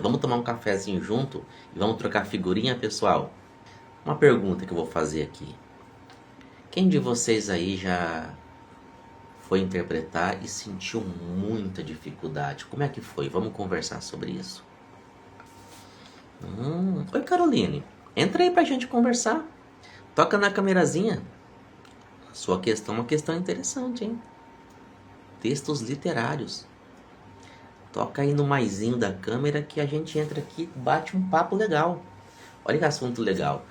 Vamos tomar um cafezinho junto e vamos trocar figurinha, pessoal? Uma pergunta que eu vou fazer aqui. Quem de vocês aí já foi interpretar e sentiu muita dificuldade? Como é que foi? Vamos conversar sobre isso. Oi, Caroline. Entra aí pra gente conversar. Toca na câmerazinha. Sua questão é uma questão interessante, hein? Textos literários. Toca aí no maisinho da câmera que a gente entra aqui e bate um papo legal. Olha que assunto legal.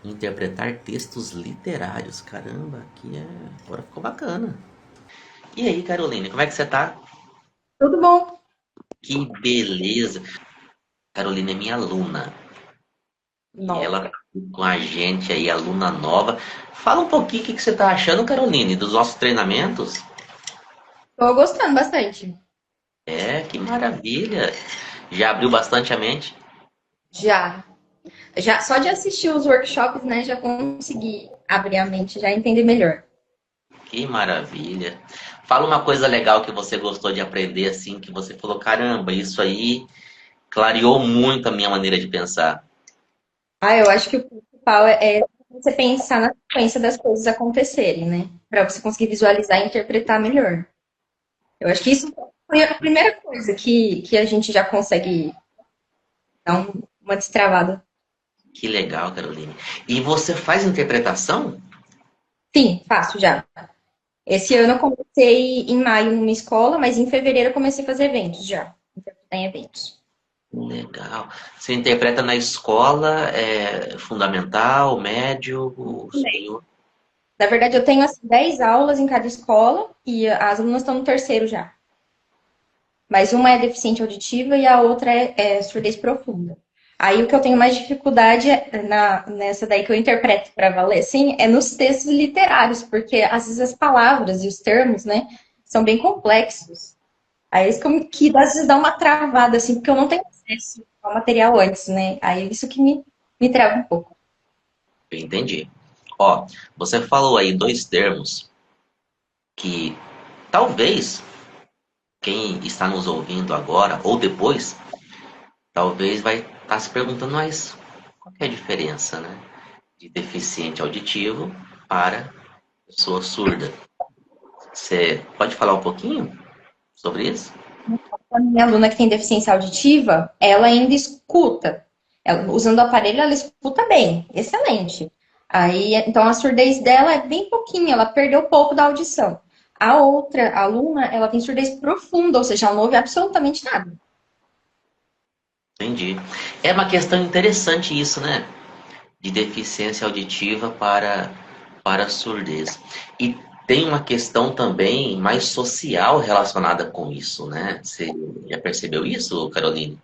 Interpretar textos literários. Caramba, aqui é... Agora ficou bacana. E aí, Caroline, como é que você tá? Tudo bom? Que beleza. Caroline é minha aluna. E ela Nossa. tá com a gente aí, aluna nova. Fala um pouquinho o que você tá achando, Caroline, dos nossos treinamentos. Tô gostando bastante. É, que maravilha. Já abriu bastante a mente? Já. Já só de assistir os workshops, né, já consegui abrir a mente, já entender melhor. Que maravilha. Fala uma coisa legal que você gostou de aprender, assim, que você falou, caramba, isso aí clareou muito a minha maneira de pensar. Ah, eu acho que o principal é você pensar na sequência das coisas acontecerem, né? Pra você conseguir visualizar e interpretar melhor. Eu acho que isso foi a primeira coisa que a gente já consegue dar uma destravada. Que legal, Caroline. E você faz interpretação? Sim, faço já. Esse ano eu comecei em maio numa escola, mas em fevereiro eu comecei a fazer eventos já. Interpretar em eventos. Legal. Você interpreta na escola, fundamental, médio, superior? Na verdade, eu tenho assim, 10 aulas em cada escola e as alunas estão no terceiro já. Mas uma é deficiente auditiva e a outra é surdez profunda. Aí o que eu tenho mais dificuldade nessa daí que eu interpreto para valer, assim, é nos textos literários, porque às vezes as palavras e os termos, né, são bem complexos. Aí isso que às vezes dá uma travada, assim, porque eu não tenho acesso ao material antes, né? Aí isso que me trava um pouco. Eu entendi. Ó, você falou aí dois termos que talvez quem está nos ouvindo agora ou depois, talvez vai estar se perguntando, mas qual que é a diferença, né? De deficiente auditivo para pessoa surda. Você pode falar um pouquinho sobre isso? A minha aluna que tem deficiência auditiva, ela ainda escuta. Usando o aparelho, ela escuta bem, excelente. Aí, então a surdez dela é bem pouquinho, ela perdeu pouco da audição. A outra aluna, ela tem surdez profunda, ou seja, ela não ouve absolutamente nada. Entendi. É uma questão interessante isso, né? De deficiência auditiva para surdez. E tem uma questão também mais social relacionada com isso, né? Você já percebeu isso, Caroline?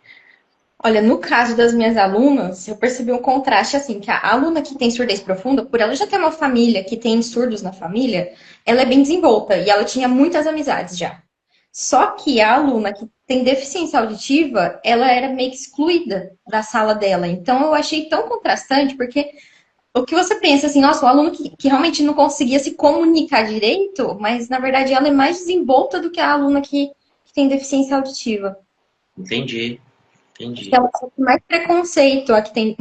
Olha, no caso das minhas alunas, eu percebi um contraste assim, que a aluna que tem surdez profunda, por ela já ter uma família que tem surdos na família, ela é bem desenvolta e ela tinha muitas amizades já. Só que a aluna que tem deficiência auditiva, ela era meio que excluída da sala dela. Então eu achei tão contrastante, porque o que você pensa assim, nossa, um aluno que realmente não conseguia se comunicar direito, mas na verdade ela é mais desenvolta do que a aluna que tem deficiência auditiva. Entendi, Acho que entendi, ela sofre mais preconceito, a que tem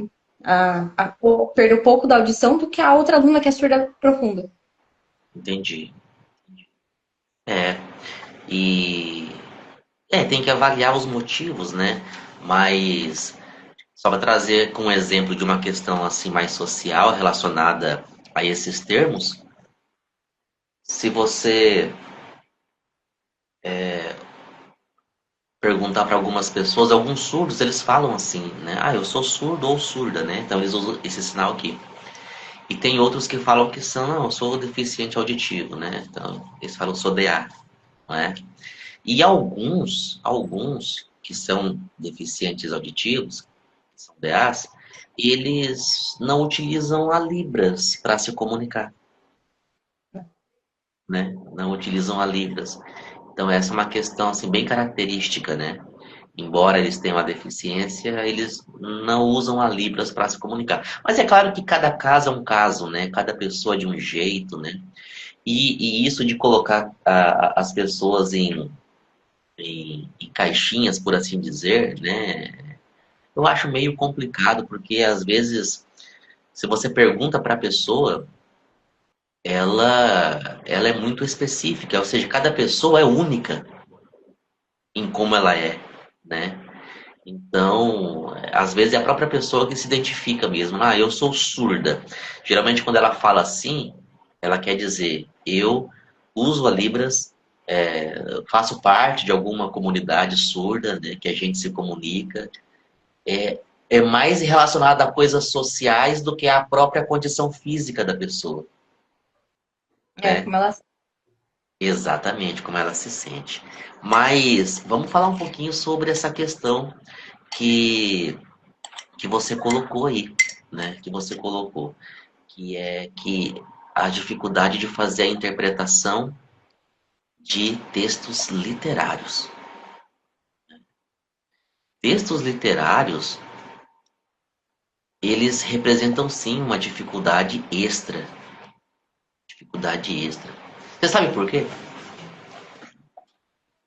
perdeu pouco da audição, do que a outra aluna que é surda profunda. entendi. É, e tem que avaliar os motivos, né? Mas só para trazer com um exemplo de uma questão assim mais social relacionada a esses termos, se você perguntar para algumas pessoas, alguns surdos, eles falam assim, né? Ah, eu sou surdo ou surda, né? Então eles usam esse sinal aqui. E tem outros que falam que são, não, eu sou deficiente auditivo, né? Então eles falam sou DA, não é? E alguns que são deficientes auditivos, que são DAs, eles não utilizam a Libras para se comunicar, né? Não utilizam a Libras. Então essa é uma questão assim bem característica, né? Embora eles tenham a deficiência, eles não usam a Libras para se comunicar. Mas é claro que cada caso é um caso, né? Cada pessoa é de um jeito, né? E isso de colocar as pessoas em caixinhas, por assim dizer, né? Eu acho meio complicado, porque às vezes, se você pergunta para a pessoa, ela é muito específica, ou seja, cada pessoa é única em como ela é, né? Então, às vezes é a própria pessoa que se identifica mesmo. Ah, eu sou surda. Geralmente, quando ela fala assim, ela quer dizer, eu uso a Libras, faço parte de alguma comunidade surda, né, que a gente se comunica. É mais relacionado a coisas sociais do que a própria condição física da pessoa, É, né? como ela. Exatamente, como ela se sente. Mas vamos falar um pouquinho sobre essa questão que, que você colocou aí, né? Que você colocou, que é que a dificuldade de fazer a interpretação de textos literários. Textos literários, eles representam sim uma dificuldade extra. Dificuldade extra. Você sabe por quê?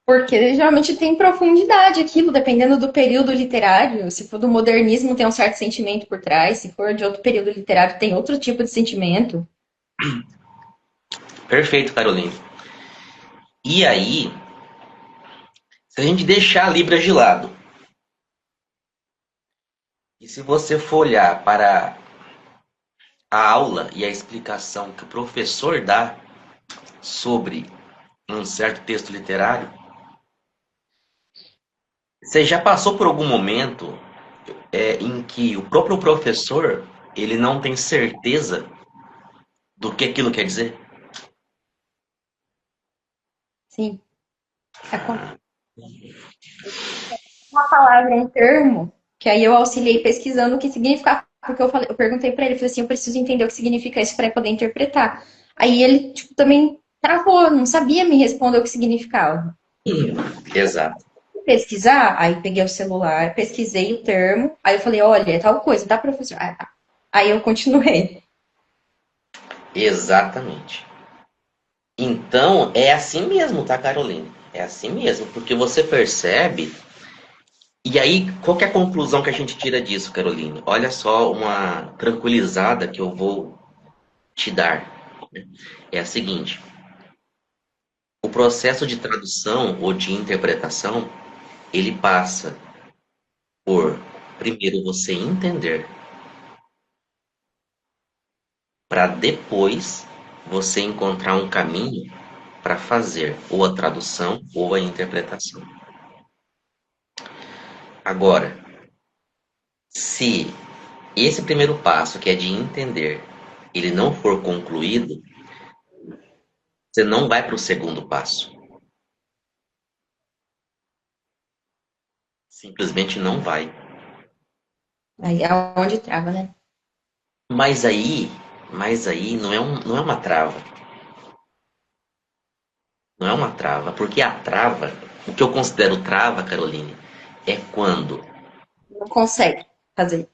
Porque geralmente tem profundidade aquilo, dependendo do período literário. Se for do modernismo, tem um certo sentimento por trás. Se for de outro período literário, tem outro tipo de sentimento. Perfeito, Caroline. E aí, se a gente deixar Libras de lado, e se você for olhar para a aula e a explicação que o professor dá sobre um certo texto literário, você já passou por algum momento em que o próprio professor ele não tem certeza do que aquilo quer dizer? Sim. Uma palavra, um termo, que aí eu auxiliei pesquisando o que significava. Porque eu perguntei pra ele, falei assim, eu preciso entender o que significa isso para poder interpretar. Aí ele, tipo, também travou, não sabia me responder o que significava. Exato. Pesquisar, aí peguei o celular, pesquisei o termo, aí eu falei, olha, é tal coisa, tá, professor? Ah, tá. Aí eu continuei. Exatamente. Então, é assim mesmo, tá, Caroline? É assim mesmo, porque você percebe. E aí, qual que é a conclusão que a gente tira disso, Caroline? Olha só uma tranquilizada que eu vou te dar. É a seguinte: o processo de tradução ou de interpretação, ele passa por, primeiro, você entender, para depois você encontrar um caminho para fazer ou a tradução ou a interpretação. Agora, se esse primeiro passo, que é de entender, ele não for concluído, você não vai para o segundo passo. Simplesmente não vai. Aí é onde trava, né? Mas aí, mas aí não é uma trava. Não é uma trava, porque a trava, o que eu considero trava, Caroline, é quando Não consegue fazer.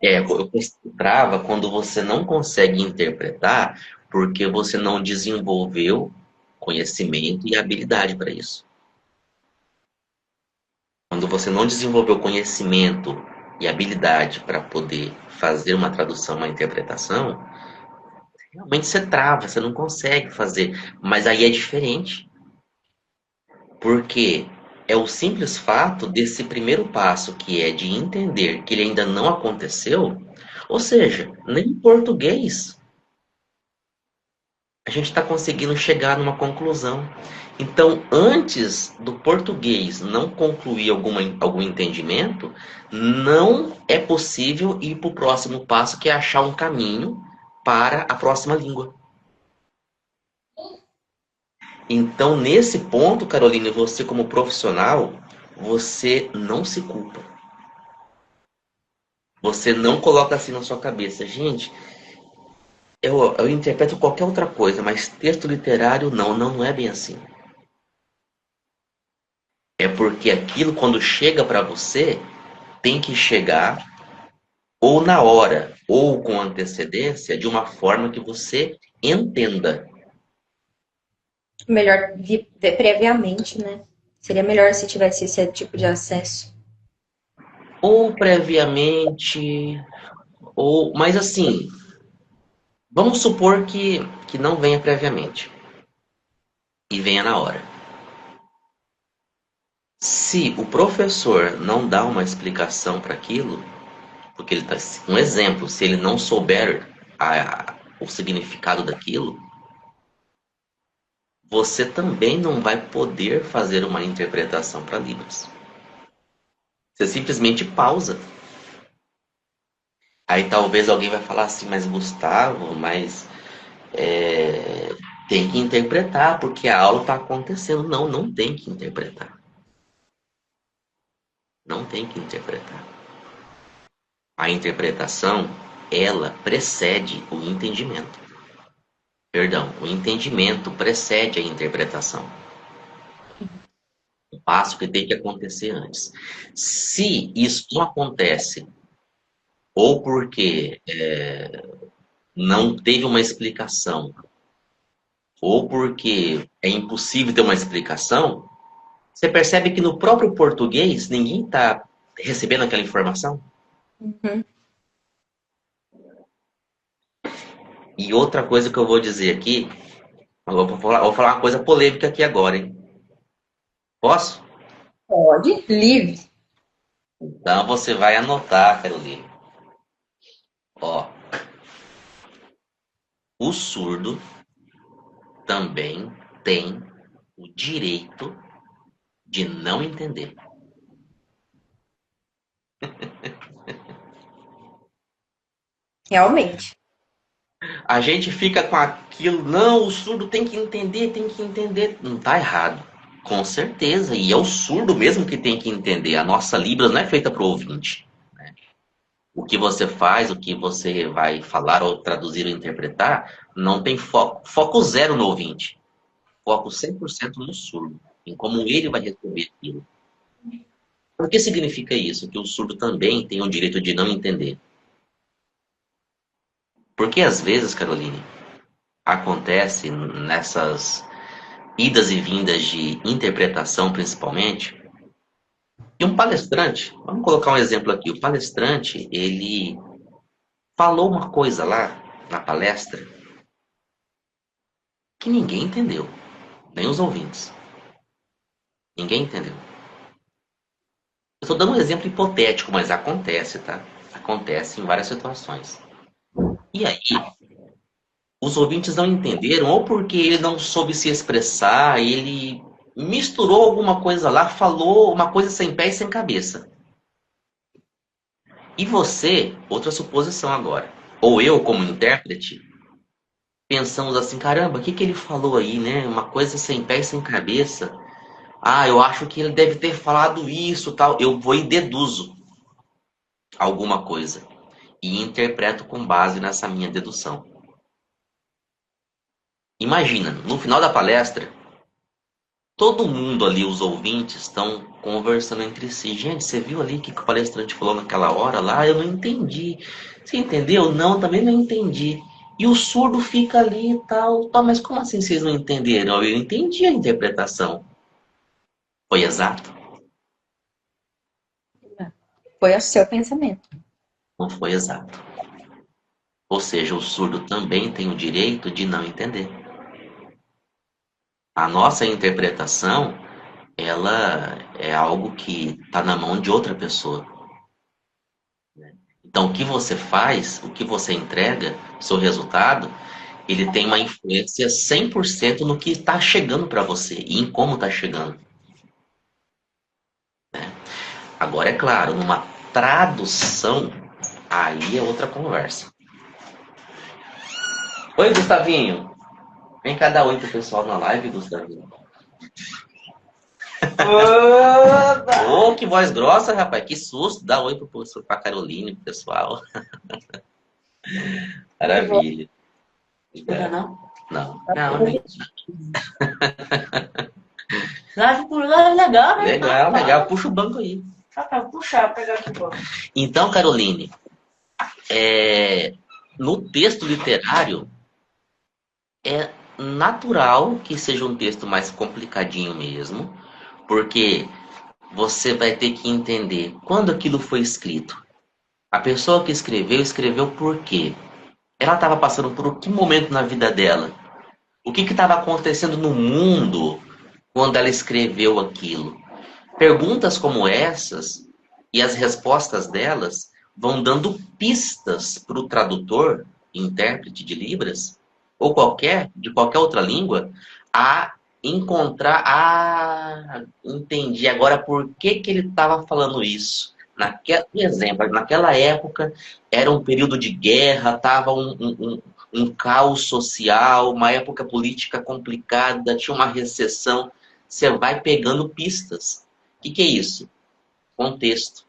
eu considero trava quando você não consegue interpretar porque você não desenvolveu conhecimento e habilidade para isso. Quando você não desenvolveu conhecimento e habilidade para poder fazer uma tradução, uma interpretação, realmente você trava, você não consegue fazer. Mas aí é diferente, porque é o simples fato desse primeiro passo, que é de entender que ele ainda não aconteceu, ou seja, nem em português a gente está conseguindo chegar numa conclusão. Então, antes do português não concluir algum entendimento, não é possível ir para o próximo passo, que é achar um caminho para a próxima língua. Então, nesse ponto, Caroline, você como profissional, você não se culpa. Você não coloca assim na sua cabeça, gente, eu interpreto qualquer outra coisa, mas texto literário não é bem assim. É porque aquilo, quando chega para você, tem que chegar ou na hora, ou com antecedência, de uma forma que você entenda. Melhor ver previamente, né? Seria melhor se tivesse esse tipo de acesso. ou previamente, ou... Mas assim, vamos supor que não venha previamente e venha na hora. Se o professor não dá uma explicação para aquilo, porque ele tá, um exemplo, se ele não souber o significado daquilo, você também não vai poder fazer uma interpretação para Libras. Você simplesmente pausa. Aí talvez alguém vai falar assim, mas Gustavo, mas é, tem que interpretar, porque a aula está acontecendo. Não, não tem que interpretar. Não tem que interpretar. A interpretação, ela precede o entendimento. Perdão, o entendimento precede a interpretação. Um passo que tem que acontecer antes. Se isso não acontece, ou porque não teve uma explicação, ou porque é impossível ter uma explicação, você percebe que no próprio português ninguém está recebendo aquela informação. Uhum. E outra coisa que eu vou dizer aqui, eu vou falar uma coisa polêmica aqui agora, hein? Posso? Pode, livre. Então você vai anotar, Carolina. Ó, o surdo também tem o direito de não entender. Realmente. A gente fica com aquilo, não, o surdo tem que entender, tem que entender. Não tá errado. Com certeza. E é o surdo mesmo que tem que entender. A nossa Libras não é feita para o ouvinte. O que você faz, o que você vai falar ou traduzir ou interpretar, não tem foco. Foco zero no ouvinte. Foco 100% no surdo. Em como ele vai receber aquilo. O que significa isso? Que o surdo também tem o direito de não entender. Porque às vezes, Caroline, acontece nessas idas e vindas de interpretação, principalmente, e um palestrante, vamos colocar um exemplo aqui, o palestrante, ele falou uma coisa lá na palestra que ninguém entendeu, nem os ouvintes. Ninguém entendeu. Eu estou dando um exemplo hipotético, mas acontece, tá? Acontece em várias situações. E aí, os ouvintes não entenderam, ou porque ele não soube se expressar, ele misturou alguma coisa lá, falou uma coisa sem pé e sem cabeça. E você, outra suposição agora, ou eu como intérprete, pensamos assim, caramba, o que que ele falou aí, né? Uma coisa sem pé e sem cabeça. Ah, eu acho que ele deve ter falado isso, tal. Eu vou e deduzo alguma coisa e interpreto com base nessa minha dedução. Imagina, no final da palestra, todo mundo ali, os ouvintes, estão conversando entre si. Gente, você viu ali o que o palestrante falou naquela hora lá? Eu não entendi. Você entendeu? Não, também não entendi. E o surdo fica ali e tal. Tá, mas como assim vocês não entenderam? Eu entendi a interpretação. Foi exato? Foi o seu pensamento. Não foi exato. Ou seja, o surdo também tem o direito de não entender. A nossa interpretação, ela é algo que está na mão de outra pessoa. Então, o que você faz, o que você entrega, o seu resultado, ele tem uma influência 100% no que está chegando para você e em como está chegando. Agora, é claro, numa tradução, aí é outra conversa. Oi, Gustavinho. Vem cá dar oi pro pessoal na live, Gustavinho. Ô, que voz grossa, rapaz. Que susto. Dá oi pra Caroline, pro pessoal. Maravilha. Não, não? Não. Não, né? Live por live, legal, né? Legal, legal. Puxa o banco aí. Pra puxar, pegar aqui, pô. Então, Caroline, no texto literário, é natural que seja um texto mais complicadinho mesmo, porque você vai ter que entender quando aquilo foi escrito. A pessoa que escreveu, escreveu por quê? Ela estava passando por que momento na vida dela? O que estava acontecendo no mundo quando ela escreveu aquilo? Perguntas como essas e as respostas delas vão dando pistas para o tradutor, intérprete de Libras, ou de qualquer outra língua, a encontrar, entendi agora por que ele estava falando isso. Por exemplo, naquela época era um período de guerra, estava um caos social, uma época política complicada, tinha uma recessão. Você vai pegando pistas. O que é isso? Contexto.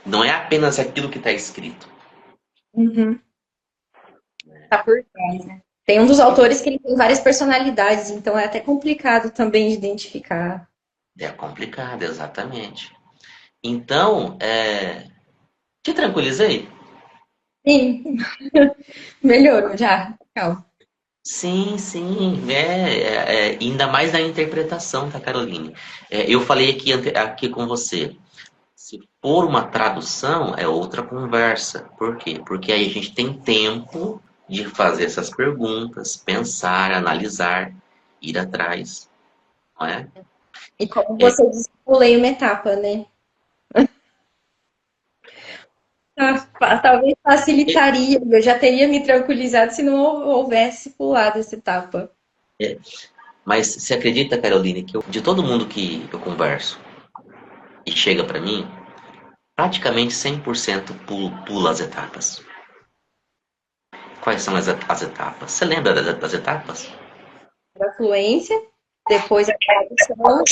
Não é apenas aquilo que está escrito. Uhum. Tá por trás, né? Tem um dos autores que ele tem várias personalidades, então é até complicado também de identificar. É complicado, exatamente. Então, te tranquilizei? Sim, melhorou já. Calma. Sim, sim. Ainda mais na interpretação, tá, Caroline? Eu falei aqui com você. Se for uma tradução, é outra conversa. Por quê? Porque aí a gente tem tempo de fazer essas perguntas, pensar, analisar, ir atrás, não é? E como É, você disse, pulei uma etapa, né? Talvez facilitaria, eu já teria me tranquilizado se não houvesse pulado essa etapa. é, mas você acredita, Caroline, que de todo mundo que eu converso e chega para mim, praticamente 100% pula as etapas. Quais são as etapas? Você lembra das etapas? A fluência, depois a tradução,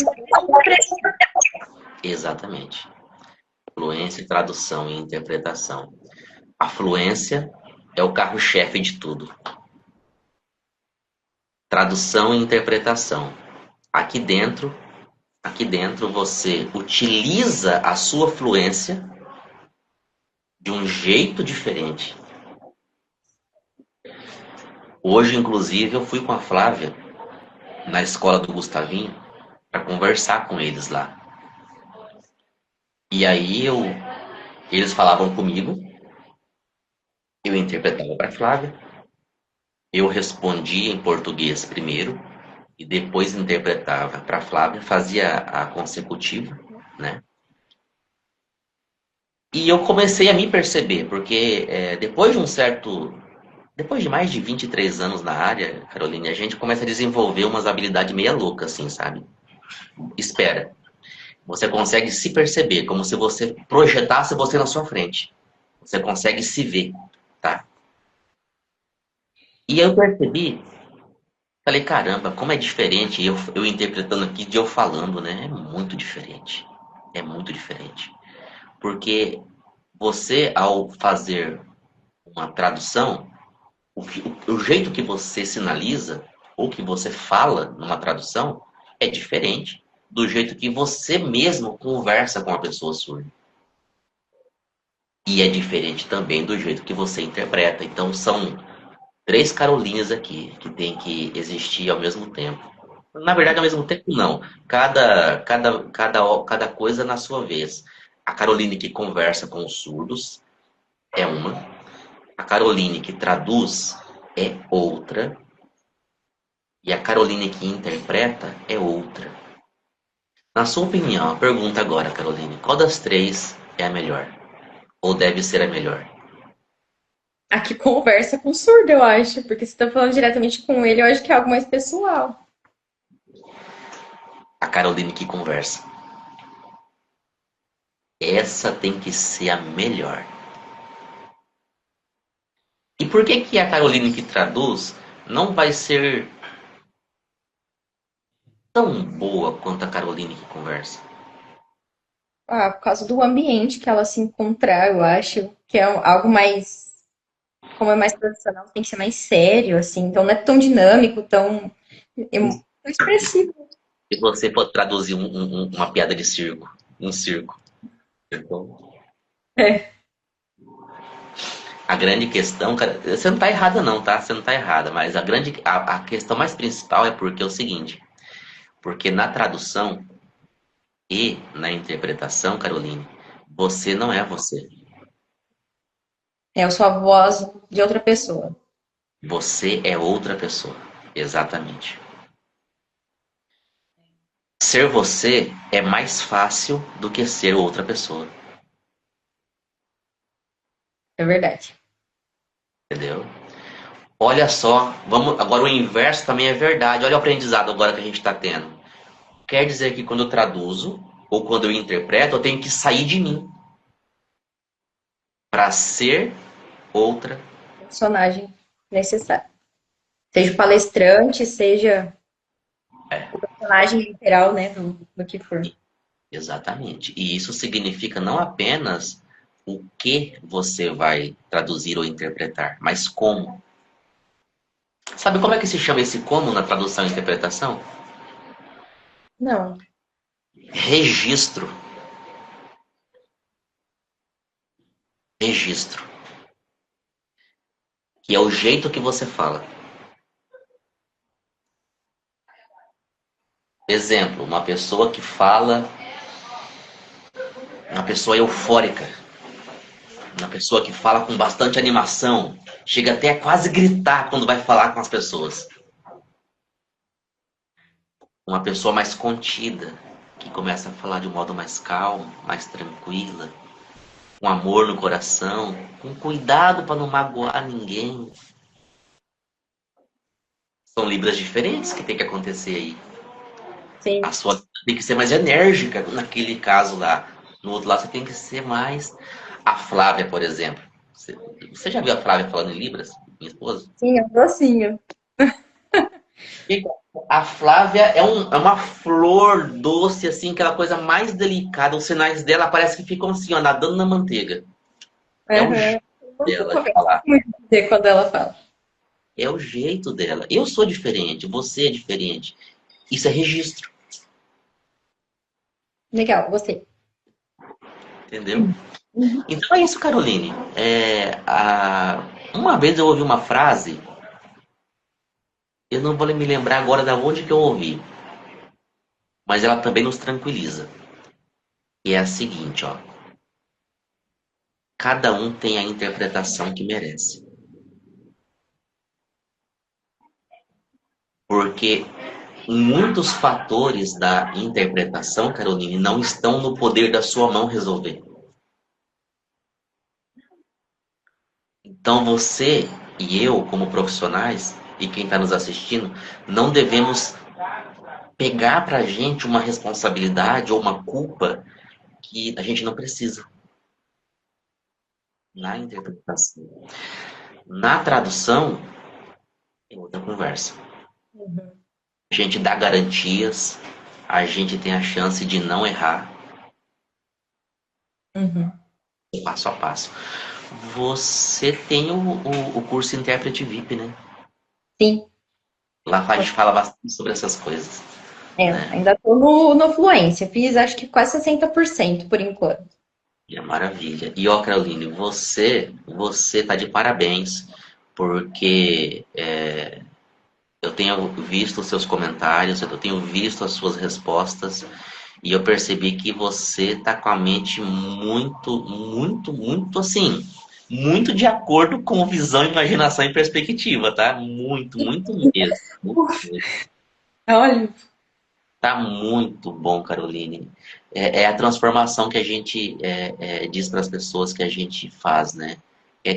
Exatamente. Fluência, tradução e interpretação. A fluência é o carro-chefe de tudo. Tradução e interpretação. Aqui dentro, aqui dentro você utiliza a sua fluência de um jeito diferente. Hoje, inclusive, eu fui com a Flávia na escola do Gustavinho para conversar com eles lá. E aí eles falavam comigo, eu interpretava para a Flávia, eu respondia em português primeiro e depois interpretava para a Flávia, fazia a consecutiva, né? E eu comecei a me perceber, porque depois de mais de 23 anos na área, Caroline, a gente começa a desenvolver umas habilidades meia loucas, assim, sabe? Espera. Você consegue se perceber, como se você projetasse você na sua frente. Você consegue se ver, tá? E eu percebi, falei, caramba, como é diferente eu interpretando aqui de eu falando, né? É muito diferente. É muito diferente. Porque você, ao fazer uma tradução, o jeito que você sinaliza ou que você fala numa tradução é diferente do jeito que você mesmo conversa com a pessoa surda. E é diferente também do jeito que você interpreta. Então são três Carolinas aqui que tem que existir ao mesmo tempo. Na verdade, ao mesmo tempo, não. Cada coisa na sua vez. A Caroline que conversa com os surdos é uma. A Caroline que traduz é outra. E a Caroline que interpreta é outra. Na sua opinião, a pergunta agora, Caroline, qual das três é a melhor? Ou deve ser a melhor? a que conversa com o surdo, eu acho, porque você tá falando diretamente com ele, eu acho que é algo mais pessoal. A Caroline que conversa. Essa tem que ser a melhor. E por que que a Caroline que traduz não vai ser tão boa quanto a Caroline que conversa? Ah, por causa do ambiente que ela se encontrar, eu acho que é algo mais, como é mais profissional, tem que ser mais sério, assim, então não é tão dinâmico, tão expressivo. Se você for traduzir uma piada de circo, um circo. Então, É. a grande questão, cara, você não tá errada não, tá? Você não tá errada, mas a questão mais principal é porque é o seguinte, porque na tradução E na interpretação, Caroline, você não é você. Eu sou a voz de outra pessoa. Você é outra pessoa. Exatamente. Ser você é mais fácil do que ser outra pessoa. É verdade. Entendeu? Olha só, vamos agora o inverso também é verdade. Olha o aprendizado agora que a gente está tendo. Quer dizer que quando eu traduzo ou quando eu interpreto, eu tenho que sair de mim para ser outra. Personagem necessário. Seja o palestrante, seja o personagem literal, né? Do que for. Exatamente. E isso significa não apenas o que você vai traduzir ou interpretar, mas como. Sabe como é que se chama esse como na tradução e interpretação? Não. Registro. Registro. Que é o jeito que você fala. Exemplo, uma pessoa que fala, uma pessoa eufórica, uma pessoa que fala com bastante animação, chega até a quase gritar quando vai falar com as pessoas. Uma pessoa mais contida, que começa a falar de um modo mais calmo, mais tranquila, com amor no coração, com cuidado para não magoar ninguém. São libras diferentes que tem que acontecer aí. Sim. A sua tem que ser mais enérgica naquele caso lá. No outro lado você tem que ser mais. A Flávia, por exemplo. Você já viu a Flávia falando em libras? Minha esposa? Sim, é um docinho. A Flávia é uma flor doce, assim, aquela coisa mais delicada. Os sinais dela parece que ficam assim, ó, nadando na manteiga. É o Uhum. jeito dela de Eu falar. muito dizer quando ela fala. É o jeito dela. Eu sou diferente, você é diferente. Isso é registro, Legal, você. entendeu? Uhum. Então é isso, Caroline. Uma vez eu ouvi uma frase, eu não vou me lembrar agora de onde que eu ouvi, mas ela também nos tranquiliza. E é a seguinte, ó. Cada um tem a interpretação que merece. Porque muitos fatores da interpretação, Caroline, não estão no poder da sua mão resolver. Então você e eu, como profissionais, e quem está nos assistindo, não devemos pegar para a gente uma responsabilidade ou uma culpa que a gente não precisa na interpretação. Na tradução, é outra conversa. Uhum. A gente dá garantias, a gente tem a chance de não errar, Uhum. passo a passo. Você tem o curso Intérprete VIP, né? Sim. Lá a gente fala bastante sobre essas coisas, É, né? ainda tô no Fluência. Fiz acho que quase 60% por enquanto. E é maravilha. E ó, Caroline, você tá de parabéns, porque eu tenho visto os seus comentários, eu tenho visto as suas respostas, e eu percebi que você tá com a mente muito assim, muito de acordo com visão, imaginação e perspectiva, tá? Muito mesmo. Muito mesmo. Olha. Tá muito bom, Caroline. É a transformação que a gente diz para as pessoas que a gente faz, né?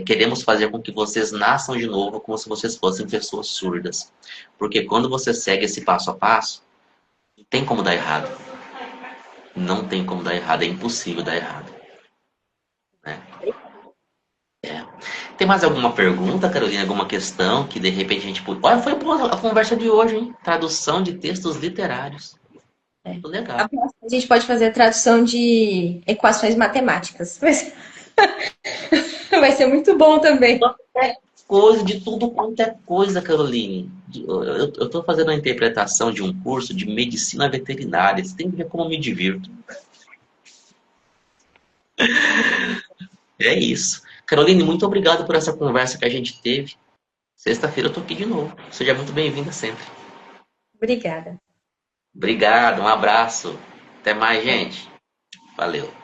Queremos fazer com que vocês nasçam de novo como se vocês fossem pessoas surdas. Porque quando você segue esse passo a passo, não tem como dar errado. Não tem como dar errado, é impossível dar errado, né? Tem mais alguma pergunta, Carolina? Alguma questão que de repente a gente pode. Olha, foi boa a conversa de hoje, hein? Tradução de textos literários. É. Muito legal. A próxima a gente pode fazer a tradução de equações matemáticas. Vai ser muito bom também. Coisa, de tudo quanto é coisa, Caroline. Eu estou fazendo a interpretação de um curso de medicina veterinária. Você tem que ver como eu me divirto. É isso. Caroline, muito obrigado por essa conversa que a gente teve. Sexta-feira eu tô aqui de novo. Seja muito bem-vinda sempre. Obrigada. Obrigado, um abraço. Até mais, gente. Valeu.